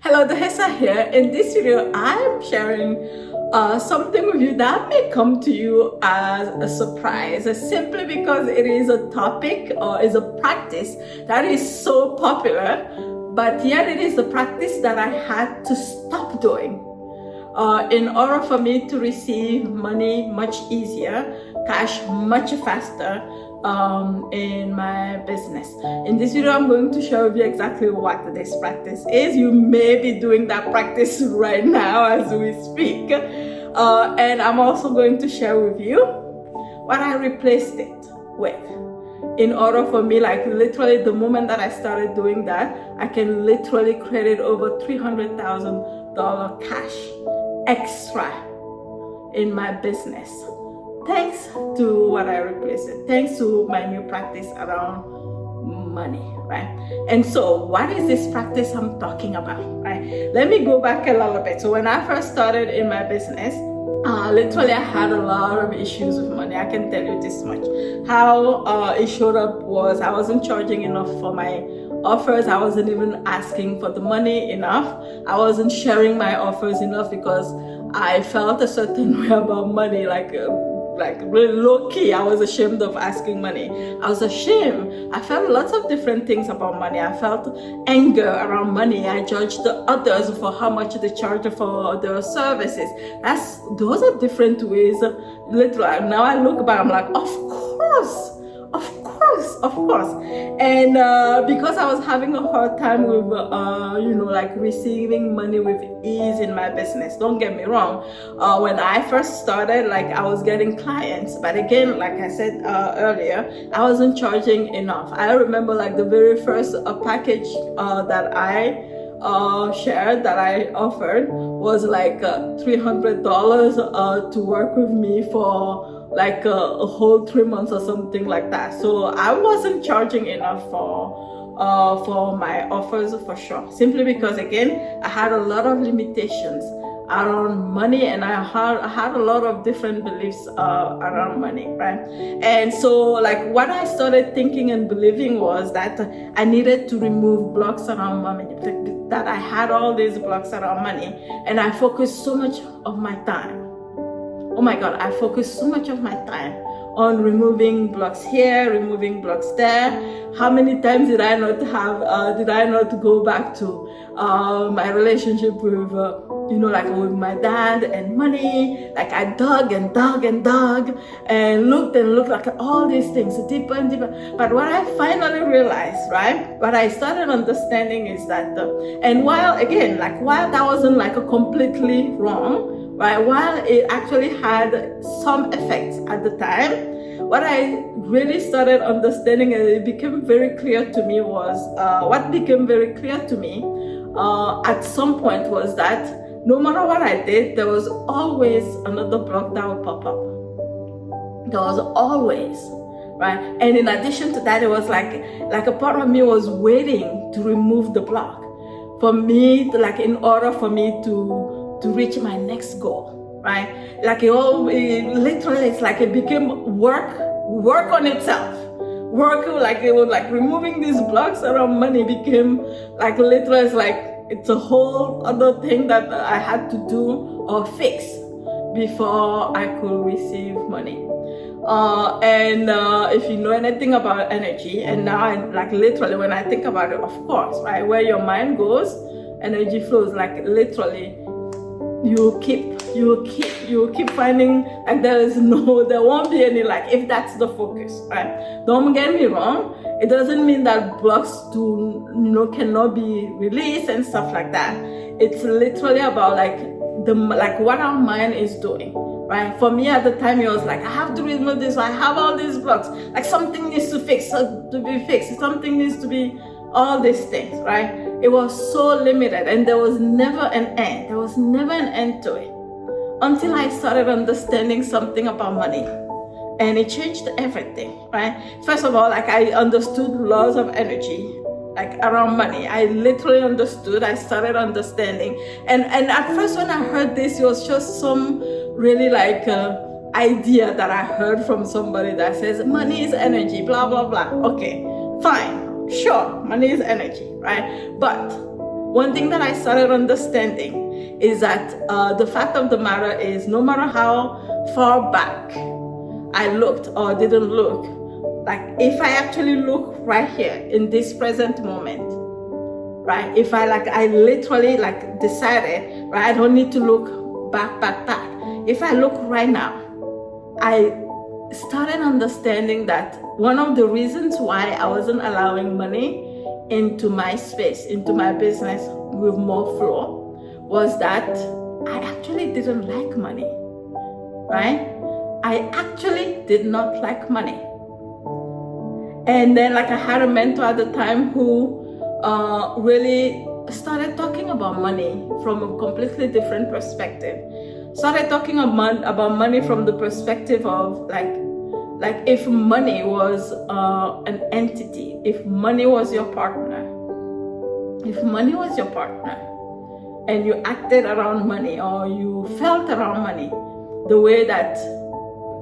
Hello, Dihessa here. In this video, I'm sharing something with you that may come to you as a surprise, simply because it is a topic or is a practice that is so popular, but yet it is a practice that I had to stop doing in order for me to receive money much easier, cash much faster in my business. In this video, I'm going to share with you exactly what this practice is. You may be doing that practice right now as we speak. And I'm also going to share with you what I replaced it with. In order for me, like literally the moment that I started doing that, I can literally credit over $300,000 cash extra in my business. Thanks to what I replaced it, thanks to my new practice around money, right? And so what is this practice I'm talking about, right? Let me go back a little bit. So when I first started in my business, literally I had a lot of issues with money. I can tell you this much. How it showed up was I wasn't charging enough for my offers. I wasn't even asking for the money enough. I wasn't sharing my offers enough because I felt a certain way about money, like really low key. I was ashamed of asking money. I was ashamed. I felt lots of different things about money. I felt anger around money. I judged the others for how much they charge for their services. Those are different ways. Literally, now I look back, I'm like, of course. And because I was having a hard time with, like receiving money with ease in my business. Don't get me wrong. When I first started, like I was getting clients, but again, like I said earlier, I wasn't charging enough. I remember like the very first package that I shared, that I offered, was like $300 to work with me for like a whole 3 months or something like that. So I wasn't charging enough for my offers for sure, simply because again I had a lot of limitations around money, and I had a lot of different beliefs around money, right? And so like what I started thinking and believing was that I needed to remove blocks around money, that I had all these blocks around money, and I focused so much of my time. Oh my God, I focused so much of my time on removing blocks here, removing blocks there. How many times did I not go back to my relationship with, with my dad and money? Like I dug and looked like all these things deeper and deeper. But what I finally realized, right? What I started understanding is that, and while that wasn't like a completely wrong, right? While it actually had some effects at the time, what I really started understanding, and it became very clear to me, was at some point was that no matter what I did, there was always another block that would pop up. There was always, right? And in addition to that, it was like a part of me was waiting to remove the block for me, in order for me to reach my next goal, right? Like it's like it became work on itself. Removing these blocks around money became like literally, it's a whole other thing that I had to do or fix before I could receive money. If you know anything about energy, and now literally when I think about it, of course, right, where your mind goes, energy flows. Like literally, you keep finding there won't be any, if that's the focus, right? Don't get me wrong, it doesn't mean that blocks cannot be released and stuff like that. It's literally about what our mind is doing, right? For me at the time, it was like, I have to remove this, I have all these blocks, like something needs to be fixed, something needs to be, all these things, right? It was so limited, and there was never an end. There was never an end to it until I started understanding something about money, and it changed everything, right? First of all, I understood laws of energy, around money. I literally understood. I started understanding, and at first when I heard this, it was just some really idea that I heard from somebody that says money is energy, blah blah blah. Okay, fine. Sure, money is energy, right? But one thing that I started understanding is that the fact of the matter is, no matter how far back I looked or didn't look, like if I actually look right here in this present moment, right? If I literally decided, right, I don't need to look back. If I look right now, I started understanding that one of the reasons why I wasn't allowing money into my space, into my business with more flow, was that I actually didn't like money, right? I actually did not like money. And then I had a mentor at the time who really started talking about money from a completely different perspective. Started talking about money from the perspective of like if money was an entity, if money was your partner, and you acted around money or you felt around money the way that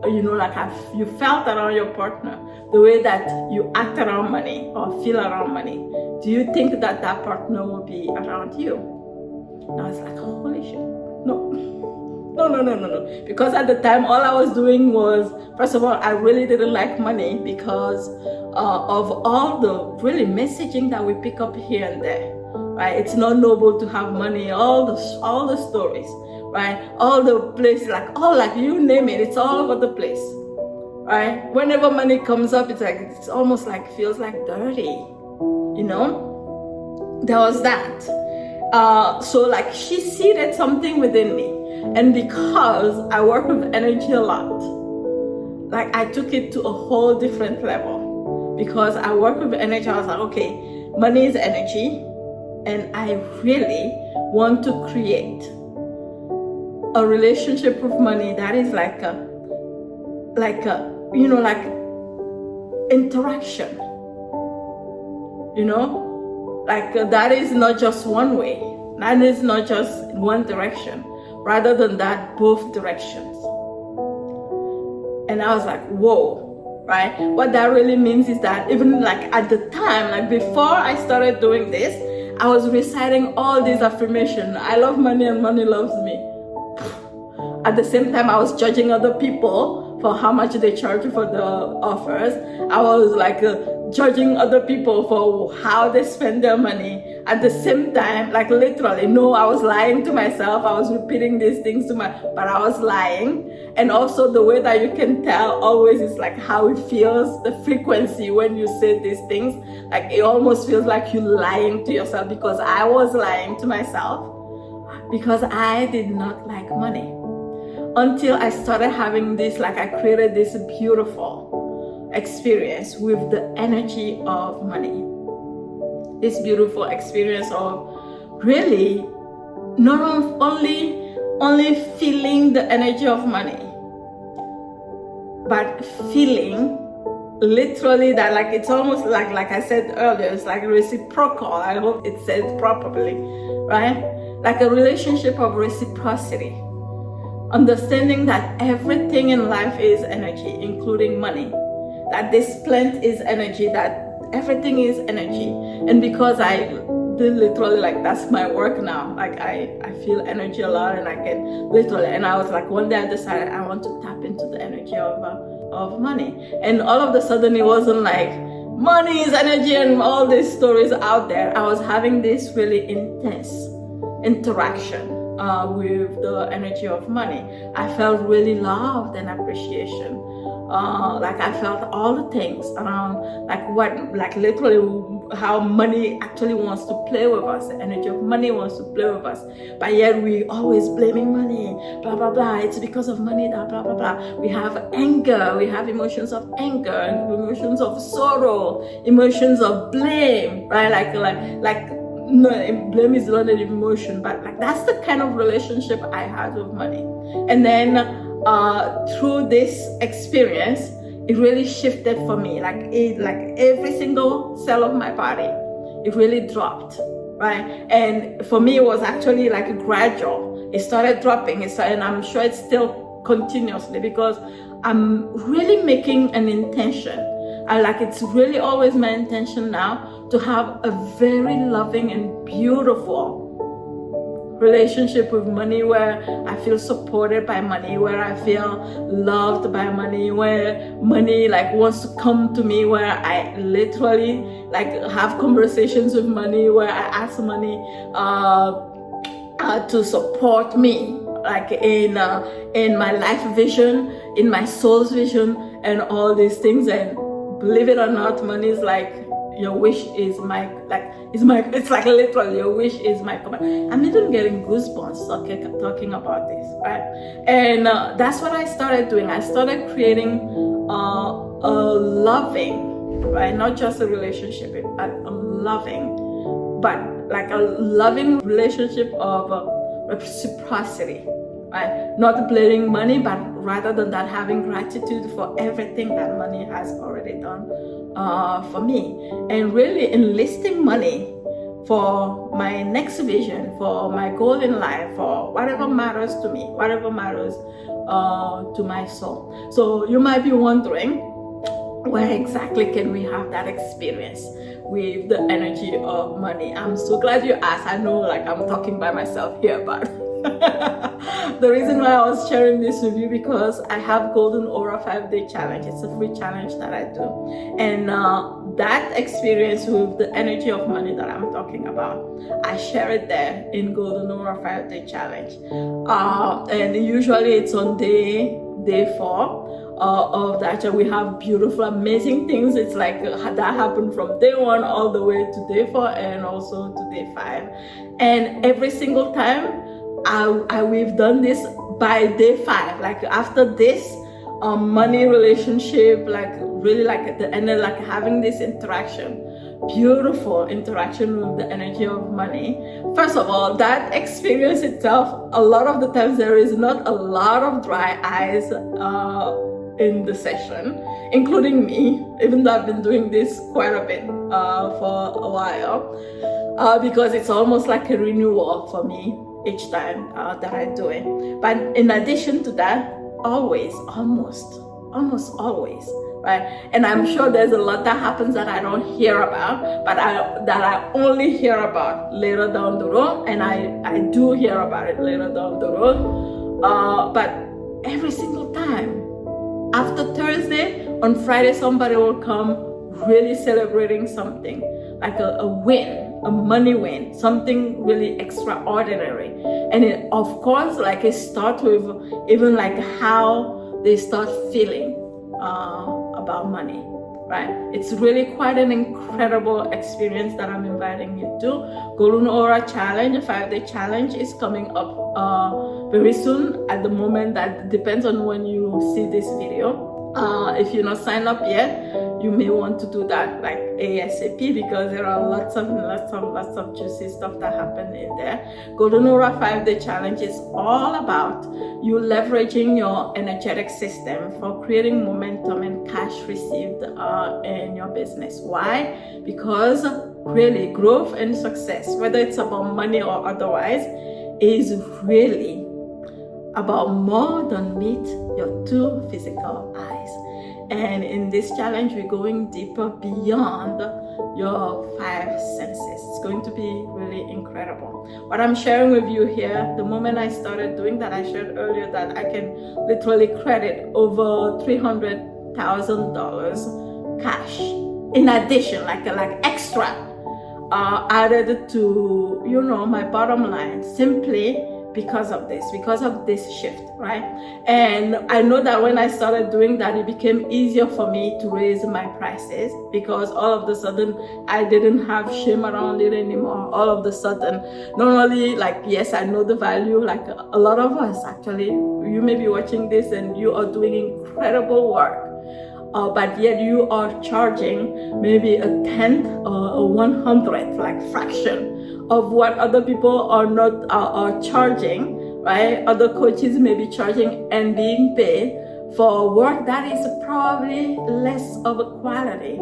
you felt around your partner, the way that you act around money or feel around money, do you think that partner will be around you? And I was like, holy shit, no. Because at the time, all I was doing was, first of all, I really didn't like money because of all the really messaging that we pick up here and there, right? It's not noble to have money, all the stories, right? All the places, you name it, it's all over the place, right? Whenever money comes up, it's almost feels like dirty, There was that. So she seeded something within me. And because I work with energy a lot, I took it to a whole different level. Because I work with energy, I was like, okay, money is energy, and I really want to create a relationship with money that is like interaction, that is not just one way, that is not just one direction, rather than that, both directions. And I was like, whoa, right? What that really means is that even at the time, before I started doing this, I was reciting all these affirmations. I love money and money loves me. At the same time, I was judging other people for how much they charge for the offers. I was judging other people for how they spend their money. At the same time, literally, no, I was lying to myself. I was repeating these things but I was lying. And also the way that you can tell always is how it feels, the frequency when you say these things. It almost feels like you're lying to yourself, because I was lying to myself because I did not like money. Until I started having this, I created this beautiful experience with the energy of money. This beautiful experience of really not only feeling the energy of money, but feeling literally that it's almost like I said earlier, it's reciprocal. I hope it said properly, right? A relationship of reciprocity. Understanding that everything in life is energy, including money. That this plant is energy, that everything is energy. And because I do literally, that's my work now. I feel energy a lot, and I can literally, and I was one day I decided I want to tap into the energy of money. And all of a sudden it wasn't money is energy and all these stories out there. I was having this really intense interaction with the energy of money. I felt really loved and appreciation. I felt all the things around, literally how money actually wants to play with us. The energy of money wants to play with us. But yet we always blaming money, blah, blah, blah. It's because of money, blah, blah, blah. We have anger, we have emotions of anger, emotions of sorrow, emotions of blame, right? No, blame is not an emotion, but that's the kind of relationship I had with money. And then through this experience, it really shifted for me. Every single cell of my body, it really dropped, right? And for me, it was actually gradual. It started dropping. And I'm sure it's still continuously, because I'm really making an intention. It's really always my intention now to have a very loving and beautiful relationship with money, where I feel supported by money, where I feel loved by money, where money like wants to come to me, where I literally like have conversations with money, where I ask money to support me, like in my life vision, in my soul's vision, and all these things. And believe it or not, money is like, your wish is my, like, it's like literally, your wish is my command. I'm even getting goosebumps talking about this, right? And that's what I started doing. I started creating a loving, right? Not just a relationship, but a loving, but like a loving relationship of reciprocity, right? Not blaming money, but rather than that, having gratitude for everything that money has already done for me, and really enlisting money for my next vision, for my goal in life, for whatever matters to me, whatever matters to my soul. So you might be wondering, where exactly can we have that experience with the energy of money? I'm so glad you asked. I know like I'm talking by myself here, but the reason why I was sharing this with you, because I have Golden Aura 5-day challenge. It's a free challenge that I do, and that experience with the energy of money that I'm talking about, I share it there in Golden Aura 5-day challenge, and usually it's on day 4 of that. We have beautiful, amazing things. It's like that happened from day 1 all the way to day 4, and also to day 5. And every single time we've done this by day 5. Like after this money relationship, like really like at the end, like having this interaction, beautiful interaction with the energy of money. First of all, that experience itself, a lot of the times there is not a lot of dry eyes in the session, including me, even though I've been doing this quite a bit for a while, because it's almost like a renewal for me each time that I do it. But in addition to that, always, almost always, right? And I'm sure there's a lot that happens that I don't hear about, but that I only hear about later down the road, and I do hear about it later down the road. But every single time, after Thursday, on Friday, somebody will come really celebrating something, like a win, a money win, something really extraordinary. And it, of course, like it starts with even like how they start feeling about money, right? It's really quite an incredible experience that I'm inviting you to. Golden Aura Challenge, a 5-day challenge, is coming up very soon. At the moment, that depends on when you see this video. If you're not signed up yet, you may want to do that like ASAP, because there are lots of juicy stuff that happen in there. Golden Aura 5-day challenge is all about you leveraging your energetic system for creating momentum and cash received in your business. Why? Because really growth and success, whether it's about money or otherwise, is really about more than meet your 2 physical eyes. And in this challenge, we're going deeper beyond your 5 senses. It's going to be really incredible. What I'm sharing with you here, the moment I started doing that, I shared earlier that I can literally credit over $300,000 cash. In addition, like extra, added to, my bottom line, simply because of this shift, right? And I know that when I started doing that, it became easier for me to raise my prices, because all of a sudden I didn't have shame around it anymore. All of a sudden, not only like, yes, I know the value, like a lot of us actually, you may be watching this and you are doing incredible work, but yet you are charging maybe a 10th or a 100th, like fraction of what other people are not are charging, right? Other coaches may be charging and being paid for work that is probably less of a quality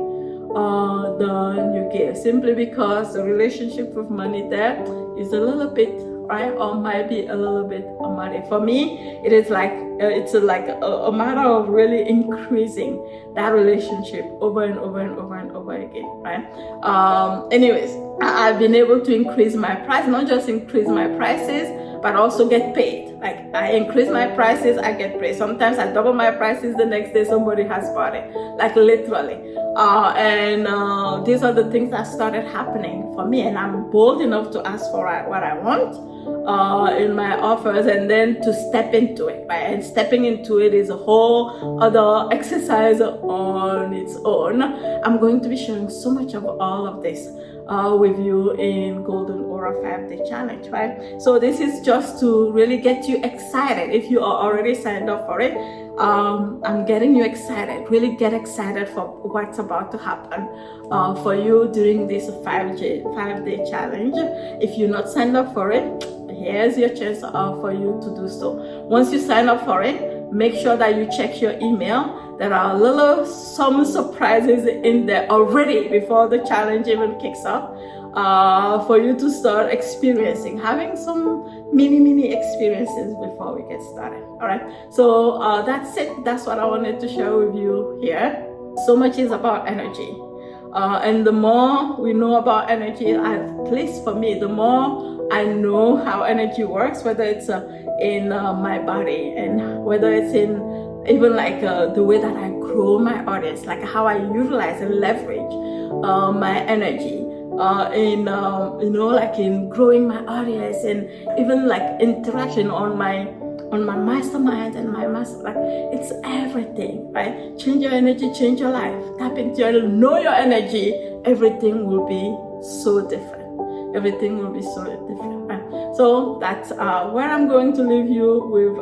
than you give, simply because the relationship with money there is a little bit right? Or might be a little bit muddy. For me, it is like it's like a matter of really increasing that relationship over and over and over and over again, right? Anyways, I've been able to increase my price, not just increase my prices, but also get paid. Like I increase my prices, I get paid. Sometimes I double my prices, the next day somebody has bought it, like literally. These are the things that started happening for me, and I'm bold enough to ask for what I want in my offers, and then to step into it, right? And stepping into it is a whole other exercise on its own. I'm going to be sharing so much of all of this with you in Golden Aura 5-Day Challenge, right? So this is just to really get you excited. If you are already signed up for it, I'm getting you excited. Really get excited for what's about to happen for you during this 5-day challenge. If you're not signed up for it, here's your chance for you to do so. Once you sign up for it, make sure that you check your email. There are some surprises in there already before the challenge even kicks off, for you to start having some mini experiences before we get started. All right, so that's it. That's what I wanted to share with you here. So much is about energy, and the more we know about energy, at least for me, the more I know how energy works, whether it's in my body, and whether it's in even like the way that I grow my audience, like how I utilize and leverage my energy like in growing my audience, and even like interaction on my mastermind and my master, like it's everything, right? Change your energy, change your life. Tap into know your energy. Everything will be so different. Everything will be so different, right? So that's where I'm going to leave you with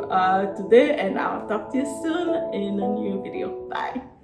today, and I'll talk to you soon in a new video. Bye.